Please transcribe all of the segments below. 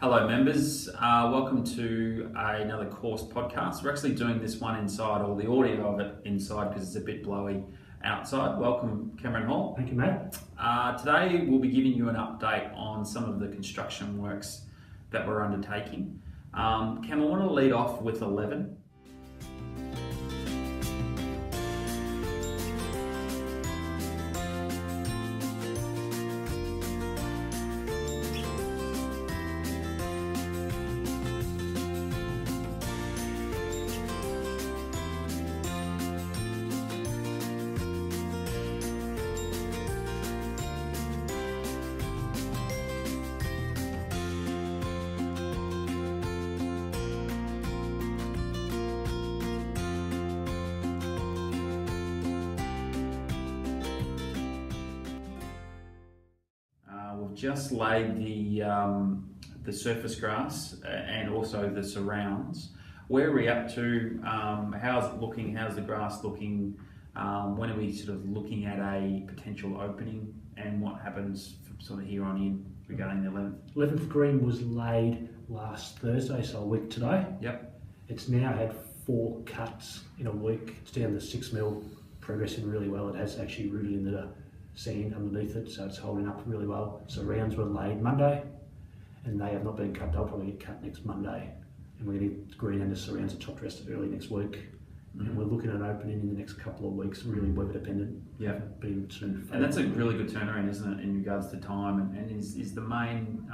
Hello members, welcome to another course podcast. We're actually doing this one inside, or the audio of it inside, because it's a bit blowy outside. Welcome Cameron Hall. Thank you, mate. Today we'll be giving you an update on some of the construction works that we're undertaking. Cam, I want to lead off with 11. We've just laid the surface grass and also the surrounds. Where are we up to? How's it looking? How's the grass looking? When are we sort of looking at a potential opening, and what happens from sort of here on in regarding the 11th? 11th green was laid last Thursday, so a week today. Yep. It's now had 4 cuts in a week. It's down to 6 mil, progressing really well. It has actually rooted into the sand underneath it, so it's holding up really well. Surrounds were laid Monday, and they have not been cut. They'll probably get cut next Monday, and we're going to get green and the surrounds are top dressed early next week. And we're looking at an opening in the next couple of weeks, really weather dependent. Yeah. Being too. And that's a really good turnaround, isn't it, in regards to time? And is the main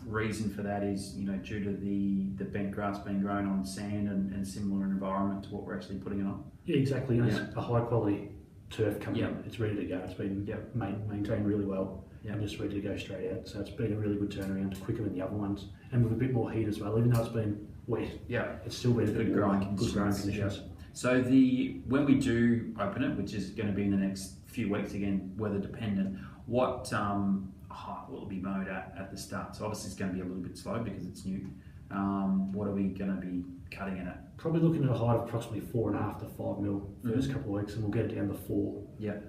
reason for that is, you know, due to the bent grass being grown on sand and similar environment to what we're actually putting it on? Yeah, exactly. And it's a high quality turf coming Yep. in. It's ready to go. It's been maintained really well and just ready to go straight out. So it's been a really good turnaround, quicker than the other ones, and with a bit more heat as well. Even though it's been wet, it's still been good growing conditions. Yeah. So when we do open it, which is going to be in the next few weeks, again weather dependent, what height will it be mowed at the start? So obviously it's going to be a little bit slow because it's new. What are we going to be cutting it at? Probably looking at a height of approximately 4.5 to 5 mil first couple of weeks, and we'll get it down to 4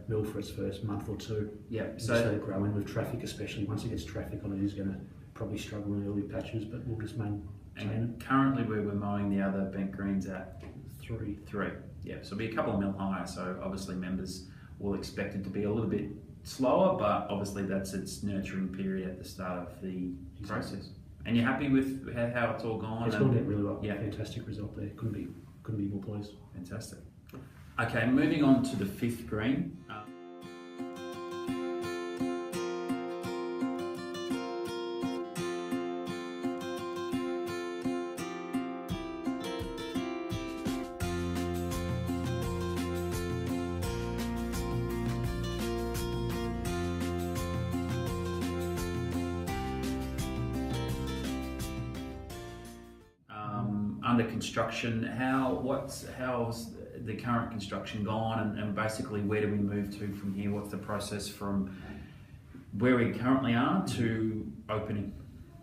mil for its first month or two. So let it grow in with traffic, especially once it gets traffic on it, is going to probably struggle in the early patches, but we'll just maintain and currently we're mowing the other bent greens at 3. Yeah, so it'll be a couple of mil higher. So obviously members will expect it to be a little bit slower, but obviously that's its nurturing period at the start of the process. And you're happy with how it's all gone? It's gone down really well. Yeah, fantastic result there. Couldn't be more pleased. Fantastic. Okay, moving on to the 5th green. Under construction, how's the current construction gone, and basically where do we move to from here? What's the process from where we currently are to opening?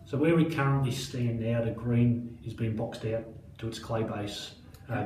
So where we currently stand now, the green is being boxed out to its clay base.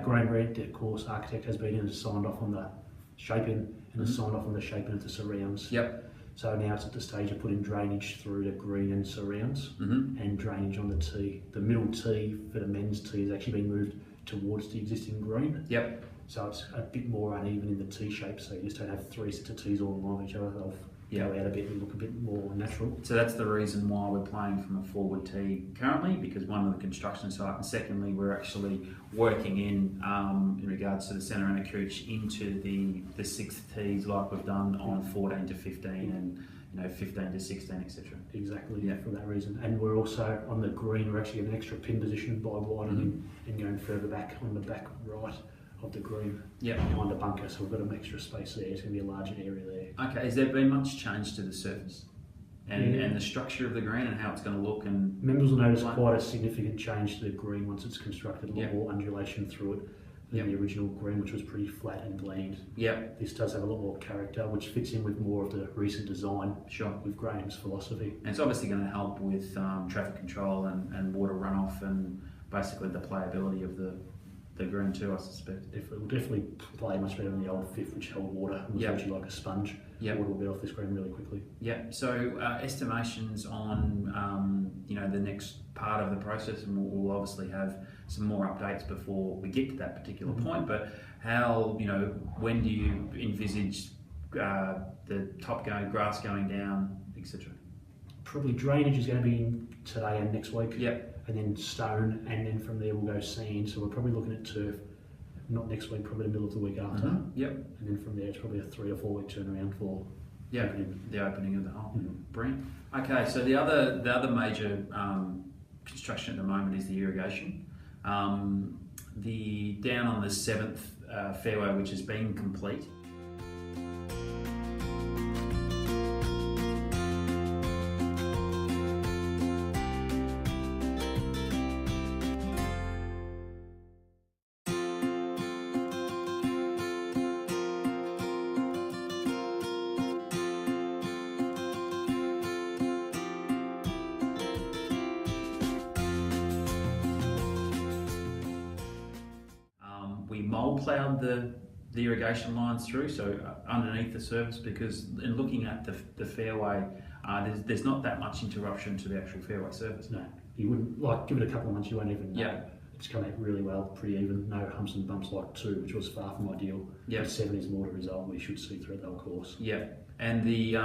Graham Red, of course, architect, has been in and signed off on the shaping and has signed off on the shaping of the surrounds. Yep. So now it's at the stage of putting drainage through the green and surrounds and drainage on the tee. The middle tee for the men's tee has actually been moved towards the existing green. Yep. So it's a bit more uneven in the tee shape, so you just don't have 3 sets of tees all along each other. They'll go out a bit and look a bit more natural. So that's the reason why we're playing from a forward tee currently, because one of the construction site, and secondly we're actually working in regards to the centre and the cooch into the 6th tees like we've done on 14 to 15 and 15 to 16, etc. Exactly, for that reason. And we're also on the green, we're actually in an extra pin position by widening and going further back on the back right of the green behind the bunker, so we've got an extra space there. It's going to be a larger area there. Okay, has there been much change to the surface and the structure of the green and how it's going to look? And members will notice quite a significant change to the green once it's constructed, a lot more undulation through it than the original green, which was pretty flat and bland. This does have a lot more character, which fits in with more of the recent design with Graham's philosophy. And it's obviously going to help with traffic control and water runoff and basically the playability of the the green too, I suspect. We'll definitely play much better than the old fifth, which held water and was Yep. actually like a sponge. Yep. Water will get off this green really quickly. Yeah. So estimations on the next part of the process, and we'll obviously have some more updates before we get to that particular point. But how when do you envisage the top grass going down, etc.? Probably drainage is going to be today and next week. Yep. And then stone, and then from there we'll go sand. So we're probably looking at turf, not next week, probably the middle of the week after. Yep. And then from there it's probably a 3 or 4 week turnaround for opening. The opening of the hole. Mhm. Brilliant. Okay, so the other major construction at the moment is the irrigation. The down on the 7th fairway, which has been complete. We mole ploughed the irrigation lines through, so underneath the surface, because in looking at the fairway, there's not that much interruption to the actual fairway surface. No, you wouldn't, give it a couple of months, you won't even know. Yeah. It's come out really well, pretty even, no humps and bumps like 2, which was far from ideal. Yeah. But 7 is more the result we should see throughout the whole course. Yeah, and the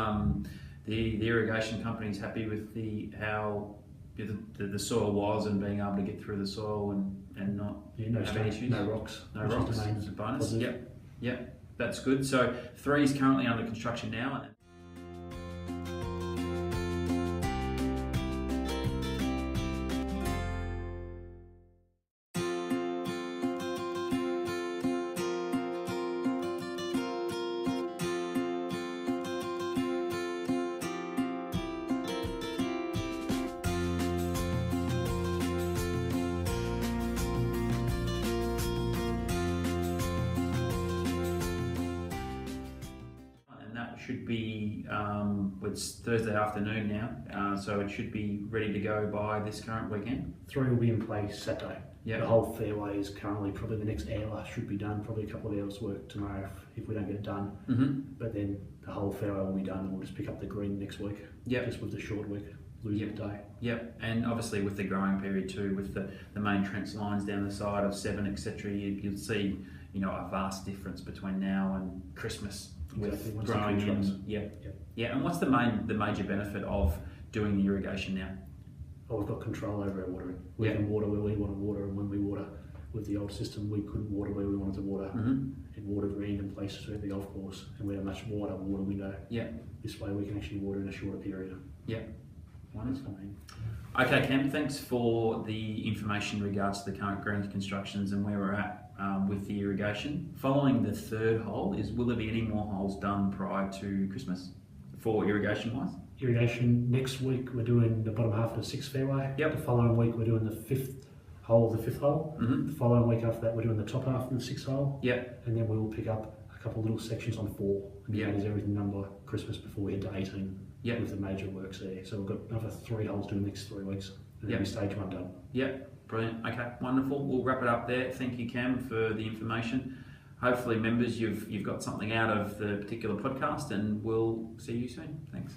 irrigation company's happy with how the soil was and being able to get through the soil and not No have any issues. No rocks. No which is rocks. the main It's a bonus. positive. Yep, that's good. So 3 is currently under construction now. And that should be, it's Thursday afternoon now, so it should be ready to go by this current weekend. 3 will be in place Saturday. Yeah. The whole fairway is currently probably the next hour should be done, probably a couple of hours work tomorrow if we don't get it done. Mm-hmm. But then the whole fairway will be done and we'll just pick up the green next week. Yep. Just with the short week, losing a day. Yep, and obviously with the growing period too, with the main trench lines down the side of 7, etc., you'll see a vast difference between now and Christmas with Exactly, once the growing tree trunks. in. Yeah, Yep. yeah. And what's the major benefit of doing the irrigation now? Oh, we've got control over our watering. We Yeah. can water where we want to water, and when we water with the old system, we couldn't water where we wanted to water. Mm-hmm. It watered random places throughout the golf course, and we had a much wider water window. Yeah. This way we can actually water in a shorter period. Yeah. Wonderful. I mean, Okay, Cam, thanks for the information in regards to the current green constructions and where we're at with the irrigation. Following the 3rd hole, will there be any more holes done prior to Christmas for irrigation wise? irrigation, next week we're doing the bottom half of the 6th fairway. Yep. The following week we're doing the 5th hole of the 5th hole. Mm-hmm. The following week after that we're doing the top half of the 6th hole. Yep. And then we will pick up a couple of little sections on 4. And Yep. that is everything done by Christmas before we head to 18 Yep. with the major works there. So we've got another 3 holes to do the next 3 weeks. And then Yep. we stage 1 done. Yep. Brilliant. Okay, wonderful. We'll wrap it up there. Thank you, Cam, for the information. Hopefully, members, you've got something out of the particular podcast, and we'll see you soon. Thanks.